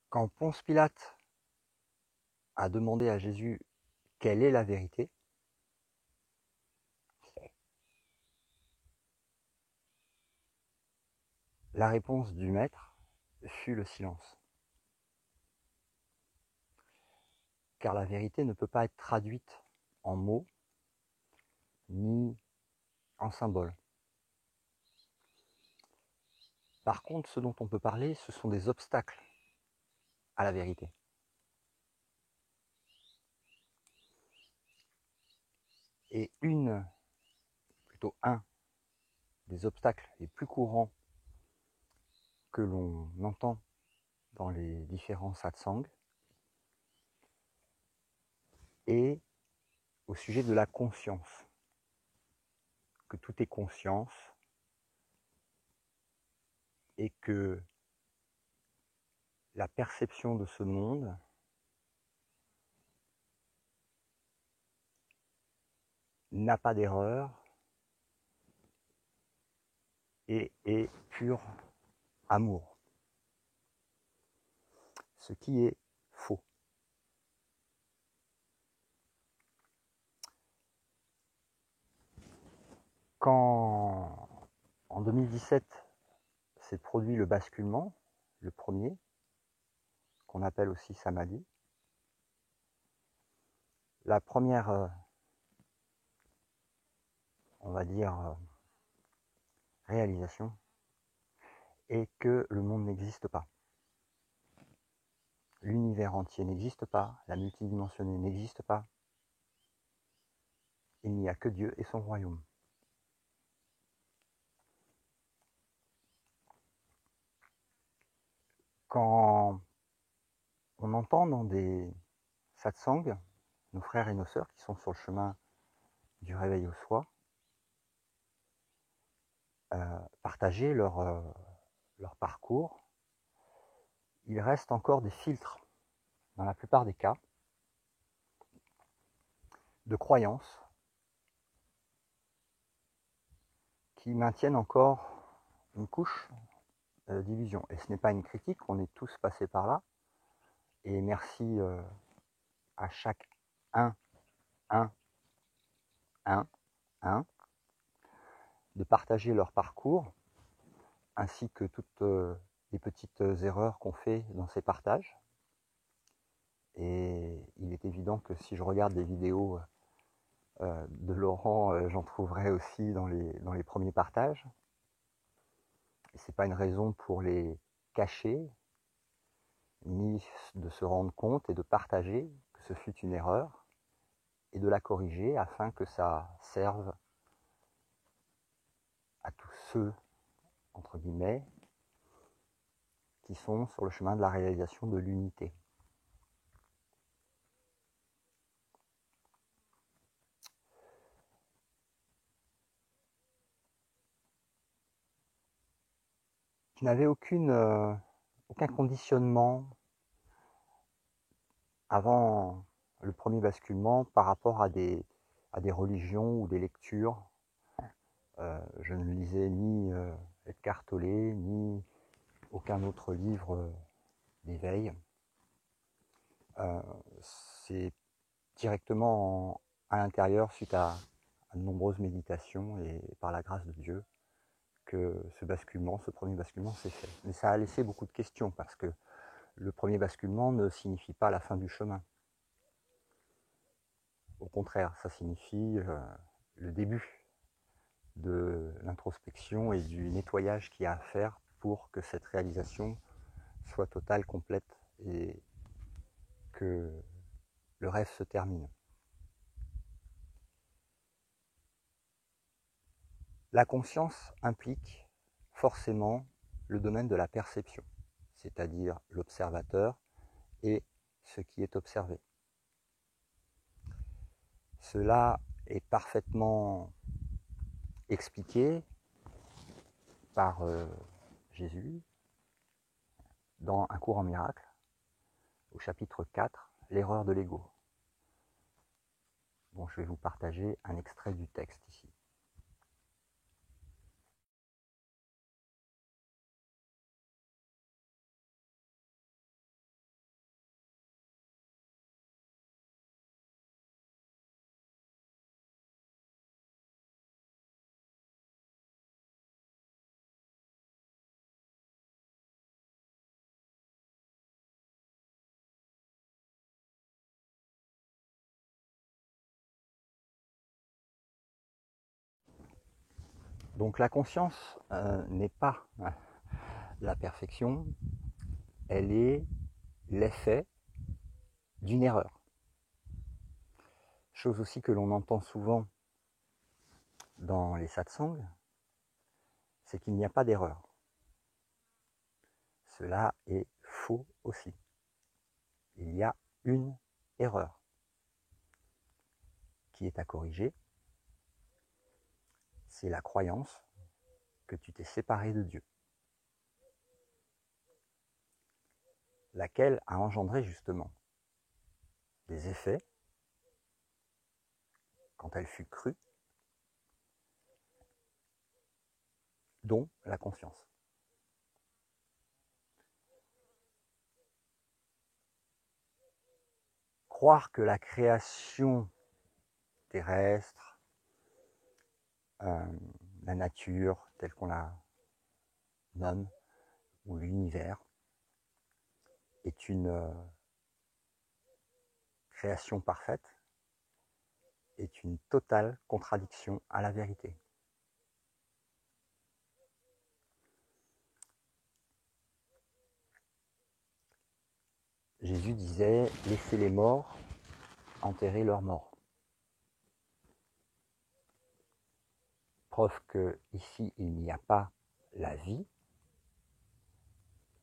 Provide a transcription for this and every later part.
Quand Ponce Pilate a demandé à Jésus quelle est la vérité, la réponse du maître fut le silence. Car la vérité ne peut pas être traduite en mots ni en symboles. Par contre, ce dont on peut parler, ce sont des obstacles à la vérité. Et plutôt un des obstacles les plus courants que l'on entend dans les différents satsangs est au sujet de la conscience. Que tout est conscience et que la perception de ce monde n'a pas d'erreur et est pur amour. Ce qui est faux. Quand en 2017 s'est produit le basculement, le premier, qu'on appelle aussi Samadhi, la première, on va dire, réalisation est que le monde n'existe pas. L'univers entier n'existe pas, la multidimensionnée n'existe pas. Il n'y a que Dieu et son royaume. Quand on entend dans des satsangs nos frères et nos sœurs qui sont sur le chemin du réveil au soi, partager leur parcours, il reste encore des filtres, dans la plupart des cas, de croyances qui maintiennent encore une couche d'illusion. Et ce n'est pas une critique, on est tous passés par là. Et merci à chaque un de partager leur parcours, ainsi que toutes les petites erreurs qu'on fait dans ces partages. Et il est évident que si je regarde des vidéos de Laurent, j'en trouverai aussi dans les premiers partages. Et ce n'est pas une raison pour les cacher, ni de se rendre compte et de partager que ce fut une erreur, et de la corriger afin que ça serve à tous ceux, entre guillemets, qui sont sur le chemin de la réalisation de l'unité. Je n'avais aucun conditionnement avant le premier basculement par rapport à des religions ou des lectures. Je ne lisais ni Eckhart Tolle, ni aucun autre livre d'éveil. C'est directement à l'intérieur, suite à de nombreuses méditations et par la grâce de Dieu, que ce premier basculement s'est fait. Mais ça a laissé beaucoup de questions, parce que le premier basculement ne signifie pas la fin du chemin. Au contraire, ça signifie le début de l'introspection et du nettoyage qu'il y a à faire pour que cette réalisation soit totale, complète, et que le rêve se termine. La conscience implique forcément le domaine de la perception, c'est-à-dire l'observateur et ce qui est observé. Cela est parfaitement expliqué par Jésus dans Un cours en miracle, au chapitre 4, l'erreur de l'ego. Bon, je vais vous partager un extrait du texte ici. Donc la conscience n'est pas la perfection, elle est l'effet d'une erreur. Chose aussi que l'on entend souvent dans les satsangs, c'est qu'il n'y a pas d'erreur. Cela est faux aussi. Il y a une erreur qui est à corriger, c'est la croyance que tu t'es séparé de Dieu, laquelle a engendré justement des effets quand elle fut crue, dont la conscience. Croire que la création terrestre, la nature telle qu'on la nomme, ou l'univers, est une création parfaite, est une totale contradiction à la vérité. Jésus disait « Laissez les morts enterrer leurs morts ». Preuve que ici il n'y a pas la vie,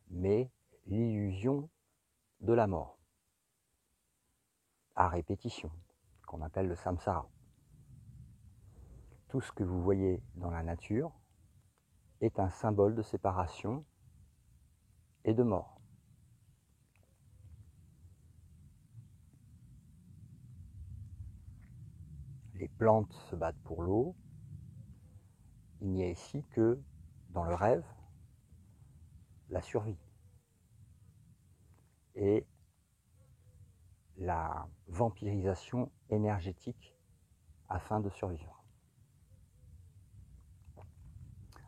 mais l'illusion de la mort, à répétition, qu'on appelle le samsara. Tout ce que vous voyez dans la nature est un symbole de séparation et de mort. Les plantes se battent pour l'eau. Il n'y a ici que, dans le rêve, la survie et la vampirisation énergétique afin de survivre.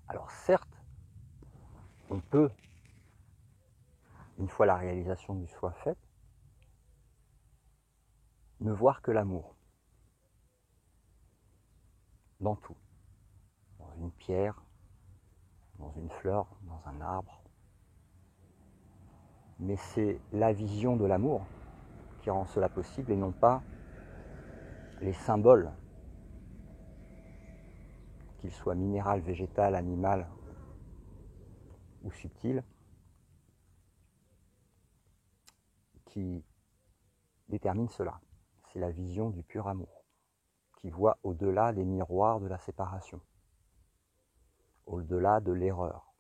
Alors certes, on peut, une fois la réalisation du soi faite, ne voir que l'amour dans tout, dans une pierre, dans une fleur, dans un arbre. Mais c'est la vision de l'amour qui rend cela possible et non pas les symboles, qu'ils soient minéral, végétal, animal ou subtil, qui déterminent cela. C'est la vision du pur amour, qui voit au-delà des miroirs de la séparation, au-delà de l'erreur.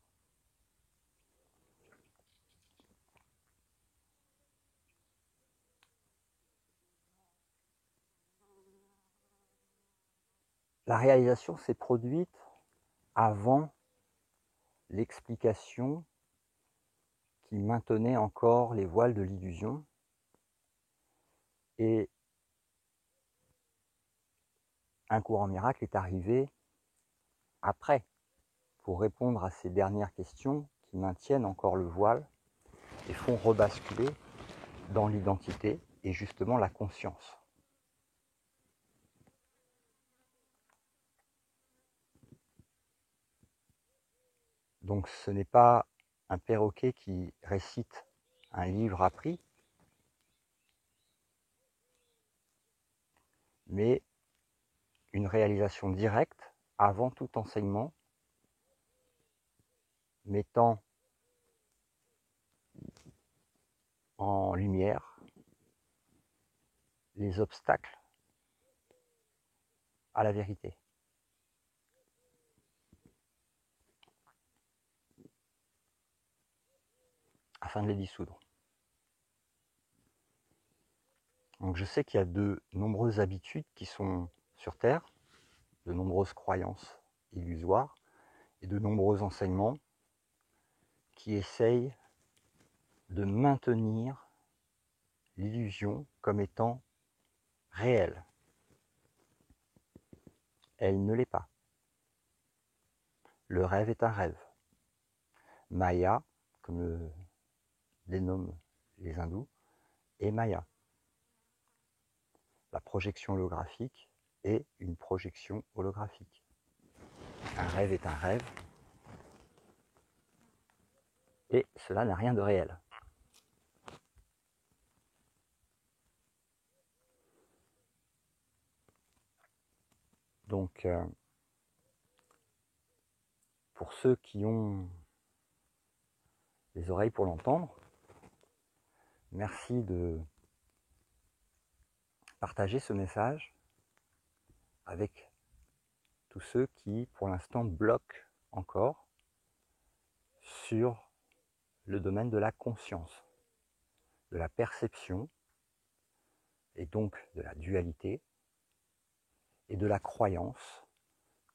La réalisation s'est produite avant l'explication qui maintenait encore les voiles de l'illusion, et un courant miracle est arrivé après pour répondre à ces dernières questions qui maintiennent encore le voile et font rebasculer dans l'identité et justement la conscience. Donc ce n'est pas un perroquet qui récite un livre appris, mais une réalisation directe avant tout enseignement, mettant en lumière les obstacles à la vérité. Afin de les dissoudre. Donc je sais qu'il y a de nombreuses habitudes qui sont sur Terre, de nombreuses croyances illusoires et de nombreux enseignements qui essayent de maintenir l'illusion comme étant réelle. Elle ne l'est pas. Le rêve est un rêve. Maya, comme le dénomment les hindous, est Maya. La projection holographique est une projection holographique. Un rêve est un rêve. Et cela n'a rien de réel. Donc, pour ceux qui ont les oreilles pour l'entendre, merci de partager ce message avec tous ceux qui, pour l'instant, bloquent encore sur le domaine de la conscience, de la perception, et donc de la dualité, et de la croyance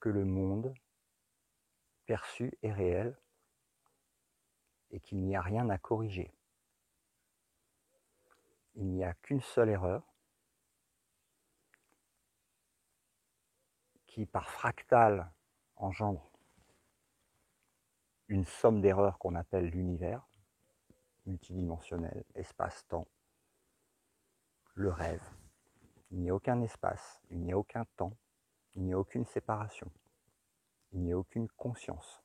que le monde perçu est réel et qu'il n'y a rien à corriger. Il n'y a qu'une seule erreur qui, par fractal, engendre une somme d'erreurs qu'on appelle l'univers, multidimensionnel, espace-temps, le rêve. Il n'y a aucun espace, il n'y a aucun temps, il n'y a aucune séparation, il n'y a aucune conscience.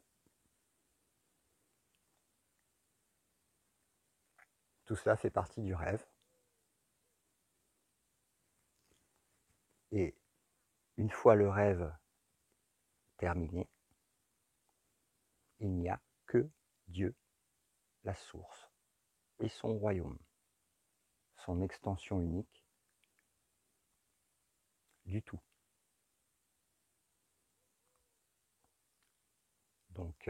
Tout cela fait partie du rêve. Et une fois le rêve terminé, il n'y a que Dieu, la source, et son royaume, son extension unique du tout. Donc,